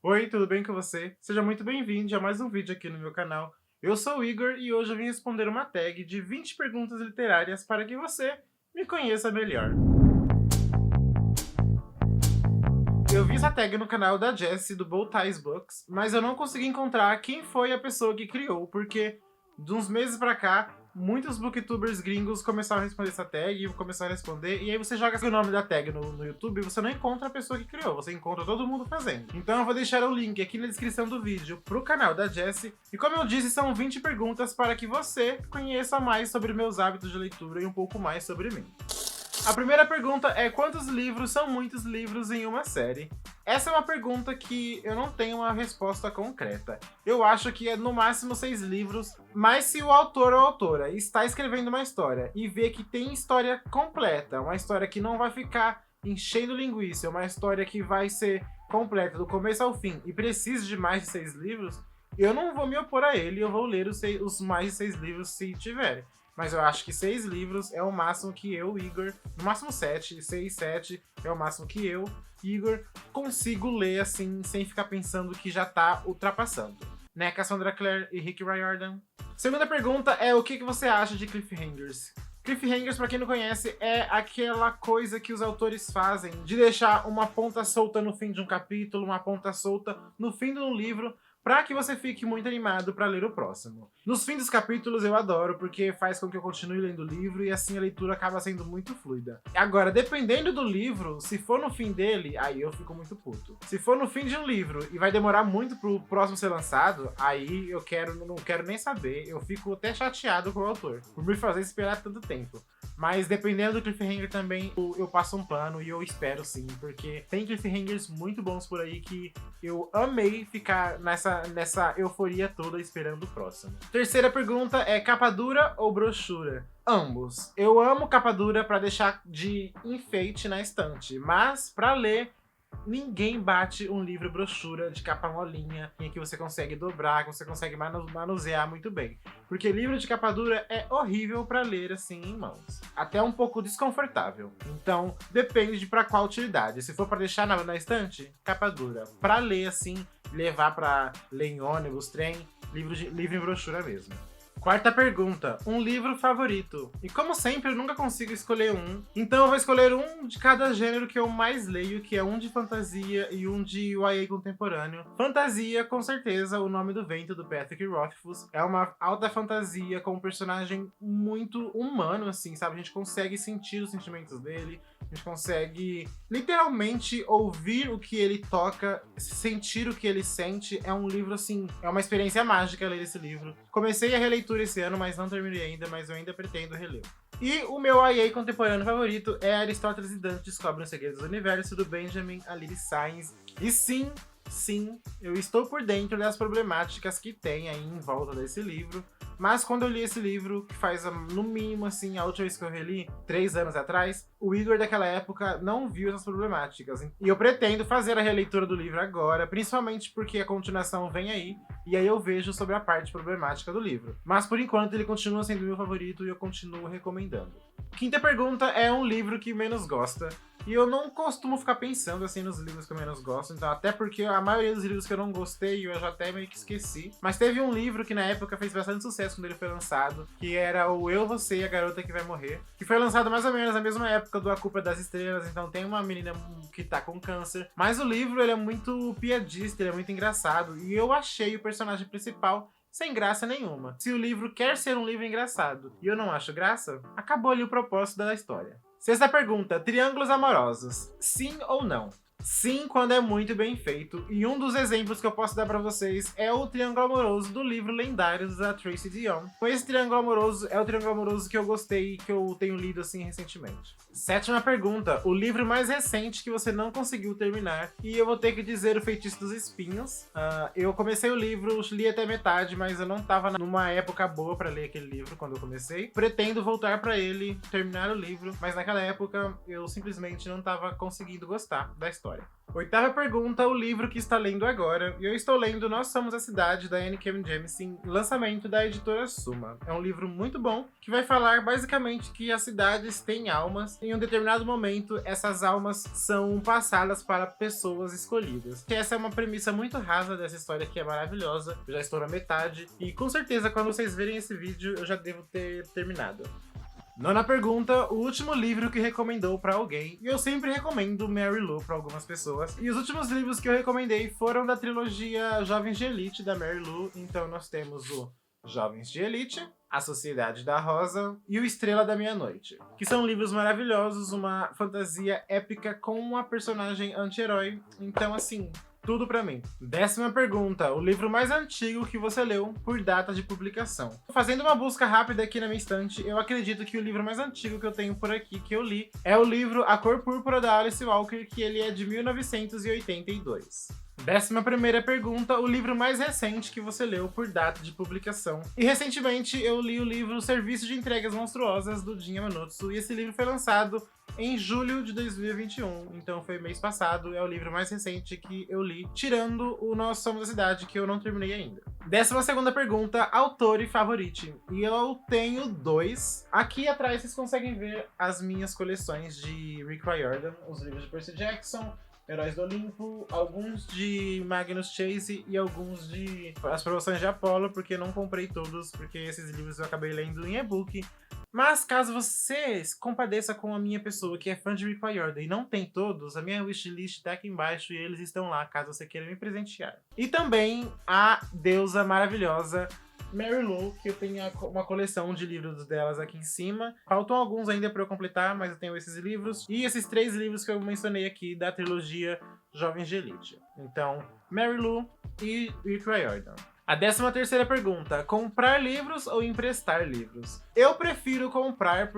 Oi, tudo bem com você? Seja muito bem-vindo a mais um vídeo aqui no meu canal. Eu sou o Igor e hoje eu vim responder uma tag de 20 perguntas literárias para que você me conheça melhor. Eu vi essa tag no canal da Jessie do Bow Ties Books, mas eu não consegui encontrar quem foi a pessoa que criou, porque de uns meses pra cá, muitos booktubers gringos começaram a responder essa tag, começaram a responder, e aí você joga o nome da tag no YouTube e você não encontra a pessoa que criou, você encontra todo mundo fazendo. Então eu vou deixar o link aqui na descrição do vídeo pro canal da Jessie, e como eu disse, são 20 perguntas para que você conheça mais sobre meus hábitos de leitura e um pouco mais sobre mim. A primeira pergunta é: quantos livros são muitos livros em uma série? Essa é uma pergunta que eu não tenho uma resposta concreta. Eu acho que é no máximo 6 livros, mas se o autor ou autora está escrevendo uma história e vê que tem história completa, uma história que não vai ficar enchendo linguiça, uma história que vai ser completa do começo ao fim e precisa de mais de 6 livros, eu não vou me opor a ele, eu vou ler os mais de 6 livros se tiver. Mas eu acho que 6 livros é o máximo que eu, Igor, no máximo 7, 6, 7 é o máximo que eu, Igor, consigo ler assim, sem ficar pensando que já tá ultrapassando. Né, Cassandra Clare e Rick Riordan? Segunda pergunta é: o que você acha de cliffhangers? Cliffhangers, pra quem não conhece, é aquela coisa que os autores fazem de deixar uma ponta solta no fim de um capítulo, uma ponta solta no fim de um livro, para que você fique muito animado para ler o próximo. Nos fins dos capítulos eu adoro, porque faz com que eu continue lendo o livro e assim a leitura acaba sendo muito fluida. Agora, dependendo do livro, se for no fim dele, aí eu fico muito puto. Se for no fim de um livro e vai demorar muito pro próximo ser lançado, aí não quero nem saber, eu fico até chateado com o autor, por me fazer esperar tanto tempo. Mas dependendo do cliffhanger também, eu passo um pano e eu espero sim, porque tem cliffhangers muito bons por aí que eu amei ficar nessa euforia toda esperando o próximo. Terceira pergunta é: capa dura ou brochura? Ambos. Eu amo capa dura pra deixar de enfeite na estante, mas pra ler, ninguém bate um livro brochura de capa molinha, em que você consegue dobrar, que você consegue manusear muito bem. Porque livro de capa dura é horrível para ler assim em mãos. Até um pouco desconfortável. Então, depende de para qual utilidade. Se for para deixar na estante, capa dura. Para ler assim, levar para ler em ônibus, trem, livro em brochura mesmo. Quarta pergunta: um livro favorito? E como sempre, eu nunca consigo escolher um, então eu vou escolher um de cada gênero que eu mais leio, que é um de fantasia e um de YA contemporâneo. Fantasia, com certeza, O Nome do Vento, do Patrick Rothfuss. É uma alta fantasia com um personagem muito humano, assim, sabe? A gente consegue sentir os sentimentos dele, a gente consegue literalmente ouvir o que ele toca, sentir o que ele sente. É um livro, assim, é uma experiência mágica ler esse livro. Comecei a releitura esse ano, mas não terminei ainda, mas eu ainda pretendo reler. E o meu YA contemporâneo favorito é Aristóteles e Dante Descobrem os Segredos do Universo, do Benjamin Alire Sainz. E sim, eu estou por dentro das problemáticas que tem aí em volta desse livro. Mas quando eu li esse livro, que faz no mínimo assim, a última vez que eu reli, 3 anos atrás, o Igor daquela época não viu essas problemáticas. E eu pretendo fazer a releitura do livro agora, principalmente porque a continuação vem aí, e aí eu vejo sobre a parte problemática do livro. Mas por enquanto ele continua sendo meu favorito e eu continuo recomendando. Quinta pergunta é: um livro que menos gosta. E eu não costumo ficar pensando assim nos livros que eu menos gosto, então até porque a maioria dos livros que eu não gostei eu já até meio que esqueci. Mas teve um livro que na época fez bastante sucesso quando ele foi lançado, que era o Eu, Você e a Garota que Vai Morrer, que foi lançado mais ou menos na mesma época do A Culpa é das Estrelas, então tem uma menina que tá com câncer. Mas o livro ele é muito piadista, ele é muito engraçado, e eu achei o personagem principal sem graça nenhuma. Se o livro quer ser um livro engraçado e eu não acho graça, acabou ali o propósito da história. Sexta pergunta: triângulos amorosos, sim ou não? Sim, quando é muito bem feito, e um dos exemplos que eu posso dar pra vocês é o triângulo amoroso do livro Lendários da Tracy Deonn. Com esse triângulo amoroso, é o triângulo amoroso que eu gostei e que eu tenho lido assim recentemente. Sétima pergunta: o livro mais recente que você não conseguiu terminar, e eu vou ter que dizer O Feitiço dos Espinhos. Eu comecei o livro, li até metade, mas eu não tava numa época boa pra ler aquele livro quando eu comecei. Pretendo voltar pra ele, terminar o livro, mas naquela época eu simplesmente não tava conseguindo gostar da história. história. Oitava pergunta, o livro que está lendo agora. E eu estou lendo Nós Somos a Cidade, da Anne Kevin Jemisin, lançamento da editora Suma. É um livro muito bom, que vai falar basicamente que as cidades têm almas. Em um determinado momento, essas almas são passadas para pessoas escolhidas. Essa é uma premissa muito rasa dessa história, que é maravilhosa. Eu já estou na metade. E com certeza, quando vocês verem esse vídeo, eu já devo ter terminado. Nona pergunta, o último livro que recomendou pra alguém. E eu sempre recomendo Mary Lou pra algumas pessoas. E os últimos livros que eu recomendei foram da trilogia Jovens de Elite, da Mary Lou. Então nós temos o Jovens de Elite, A Sociedade da Rosa e o Estrela da Meia-Noite. Que são livros maravilhosos, uma fantasia épica com uma personagem anti-herói. Então assim, tudo pra mim. 10ª pergunta, o livro mais antigo que você leu por data de publicação. Fazendo uma busca rápida aqui na minha estante, eu acredito que o livro mais antigo que eu tenho por aqui, que eu li, é o livro A Cor Púrpura, da Alice Walker, que ele é de 1982. 11ª pergunta, o livro mais recente que você leu por data de publicação. E recentemente eu li o livro Serviço de Entregas Monstruosas, do Jin Yamanotsu, e esse livro foi lançado em julho de 2021, então foi mês passado, é o livro mais recente que eu li, tirando o Nós Somos a Cidade, que eu não terminei ainda. 12ª pergunta, autor e favorite. E eu tenho 2. Aqui atrás vocês conseguem ver as minhas coleções de Rick Riordan, os livros de Percy Jackson, Heróis do Olimpo, alguns de Magnus Chase e alguns de As Provações de Apollo, porque eu não comprei todos, porque esses livros eu acabei lendo em e-book. Mas caso você se compadeça com a minha pessoa que é fã de Rick Riordan e não tem todos, a minha wishlist tá aqui embaixo e eles estão lá, caso você queira me presentear. E também a deusa maravilhosa Mary Lou, que eu tenho uma coleção de livros delas aqui em cima. Faltam alguns ainda para eu completar, mas eu tenho esses livros. E esses 3 livros que eu mencionei aqui da trilogia Jovens de Elite. Então, Mary Lou e Rick Riordan. A 13ª pergunta, comprar livros ou emprestar livros? Eu prefiro comprar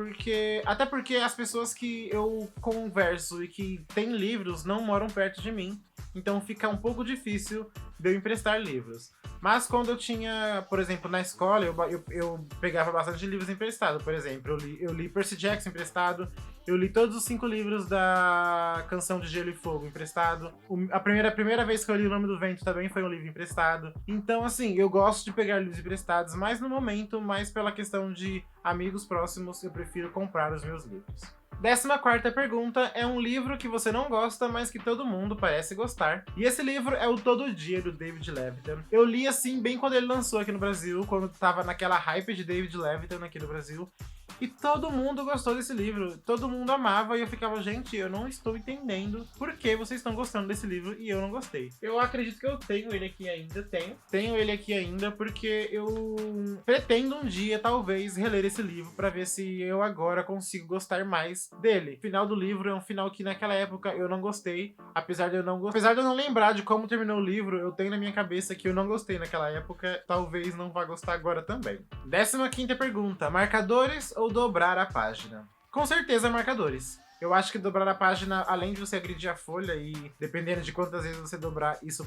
até porque as pessoas que eu converso e que têm livros não moram perto de mim, então fica um pouco difícil de eu emprestar livros. Mas quando eu tinha, por exemplo, na escola, eu pegava bastante livros emprestados. Por exemplo, eu li Percy Jackson emprestado, eu li todos os 5 livros da Canção de Gelo e Fogo emprestado. A primeira vez que eu li O Nome do Vento também foi um livro emprestado. Então, assim, eu gosto de pegar livros emprestados, mas no momento, mais pela questão de amigos próximos, eu prefiro comprar os meus livros. 14ª pergunta é um livro que você não gosta, mas que todo mundo parece gostar. E esse livro é o Todo Dia, do David Levitan. Eu li assim bem quando ele lançou aqui no Brasil, quando tava naquela hype de David Levitan aqui no Brasil. E todo mundo gostou desse livro, todo mundo amava e eu ficava, gente, eu não estou entendendo por que vocês estão gostando desse livro e eu não gostei. Eu acredito que eu tenho ele aqui ainda, tenho ele aqui ainda porque eu pretendo um dia, talvez, reler esse livro pra ver se eu agora consigo gostar mais dele. O final do livro é um final que naquela época eu não gostei, apesar de eu não lembrar de como terminou o livro, eu tenho na minha cabeça que eu não gostei naquela época, talvez não vá gostar agora também. 15ª pergunta, marcadores ou dobrar a página? Com certeza marcadores. Eu acho que dobrar a página, além de você agredir a folha e dependendo de quantas vezes você dobrar, isso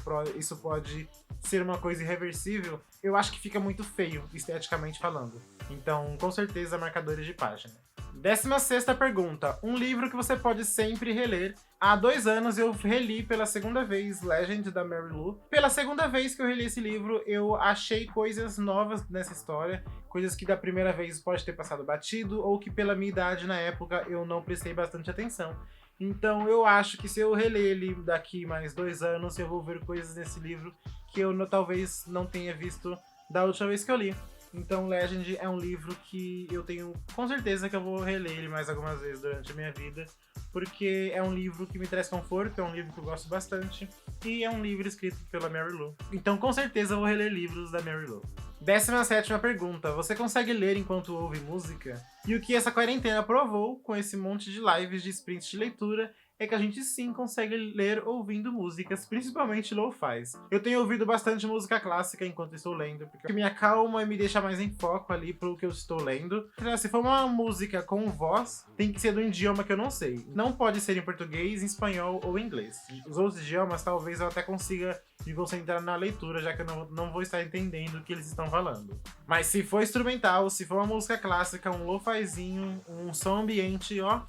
pode ser uma coisa irreversível, eu acho que fica muito feio, esteticamente falando. Então, com certeza, marcadores de página. 16ª pergunta. Um livro que você pode sempre reler. Há 2 anos eu reli pela 2ª vez Legend, da Mary Lou. Pela 2ª vez que eu reli esse livro, eu achei coisas novas nessa história. Coisas que da primeira vez pode ter passado batido, ou que pela minha idade na época eu não prestei bastante atenção. Então eu acho que se eu reler ele daqui mais 2 anos, eu vou ver coisas nesse livro que eu talvez não tenha visto da última vez que eu li. Então Legend é um livro que eu tenho com certeza que eu vou reler ele mais algumas vezes durante a minha vida, porque é um livro que me traz conforto, é um livro que eu gosto bastante, e é um livro escrito pela Mary Lou. Então com certeza eu vou reler livros da Mary Lou. 17ª pergunta, você consegue ler enquanto ouve música? E o que essa quarentena provou com esse monte de lives de sprints de leitura é que a gente sim consegue ler ouvindo músicas, principalmente lo-fis. Eu tenho ouvido bastante música clássica enquanto estou lendo, porque me acalma e me deixa mais em foco ali pro que eu estou lendo. Se for uma música com voz, tem que ser do idioma que eu não sei. Não pode ser em português, em espanhol ou em inglês. Os outros idiomas talvez eu até consiga me concentrar na leitura, já que eu não vou estar entendendo o que eles estão falando. Mas se for instrumental, se for uma música clássica, um lo-fizinho, um som ambiente, ó,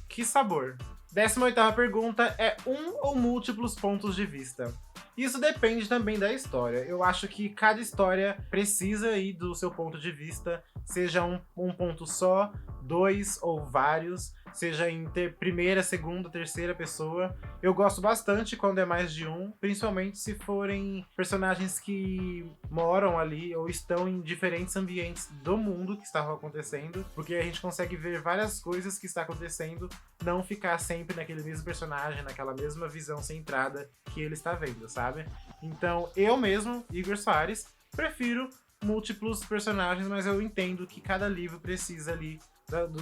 que sabor! 18ª pergunta é um ou múltiplos pontos de vista? Isso depende também da história. Eu acho que cada história precisa aí do seu ponto de vista, seja um ponto só, dois ou vários, seja em primeira, segunda, terceira pessoa. Eu gosto bastante quando é mais de um, principalmente se forem personagens que moram ali ou estão em diferentes ambientes do mundo que estavam acontecendo, porque a gente consegue ver várias coisas que está acontecendo, não ficar sempre naquele mesmo personagem, naquela mesma visão centrada que ele está vendo, sabe? Então, eu mesmo, Igor Soares, prefiro múltiplos personagens, mas eu entendo que cada livro precisa ali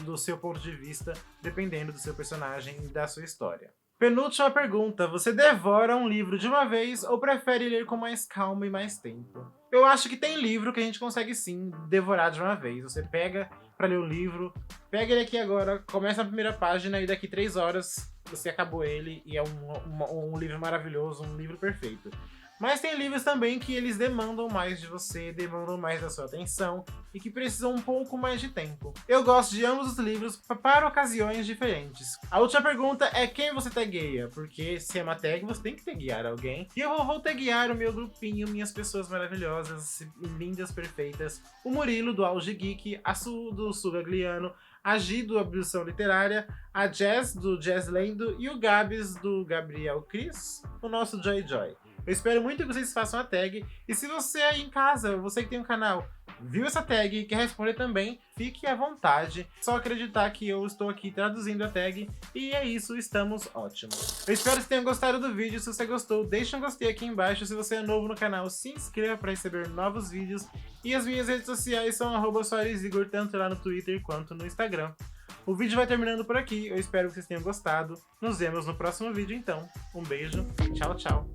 do seu ponto de vista, dependendo do seu personagem e da sua história. Penúltima pergunta, você devora um livro de uma vez ou prefere ler com mais calma e mais tempo? Eu acho que tem livro que a gente consegue sim devorar de uma vez. Você pega pra ler o livro, pega ele aqui agora, começa na primeira página e daqui 3 horas você acabou ele e é um livro maravilhoso, um livro perfeito. Mas tem livros também que eles demandam mais de você, demandam mais da sua atenção e que precisam um pouco mais de tempo. Eu gosto de ambos os livros para ocasiões diferentes. A última pergunta é quem você tagueia, porque se é uma tag você tem que taguear alguém. E eu vou taguear o meu grupinho, minhas pessoas maravilhosas, lindas, perfeitas. O Murilo do Auge Geek, a Su do Sugagliano, a Gi do Abdução Literária, a Jazz do Jazz Lendo e o Gabs do Gabriel Cris, o nosso Joy Joy. Eu espero muito que vocês façam a tag. E se você aí em casa, você que tem um canal, viu essa tag e quer responder também, fique à vontade. Só acreditar que eu estou aqui traduzindo a tag. E é isso, estamos ótimos. Eu espero que tenham gostado do vídeo. Se você gostou, deixa um gostei aqui embaixo. Se você é novo no canal, se inscreva para receber novos vídeos. E as minhas redes sociais são @SoaresIgor, tanto lá no Twitter quanto no Instagram. O vídeo vai terminando por aqui. Eu espero que vocês tenham gostado. Nos vemos no próximo vídeo então. Um beijo e tchau, tchau.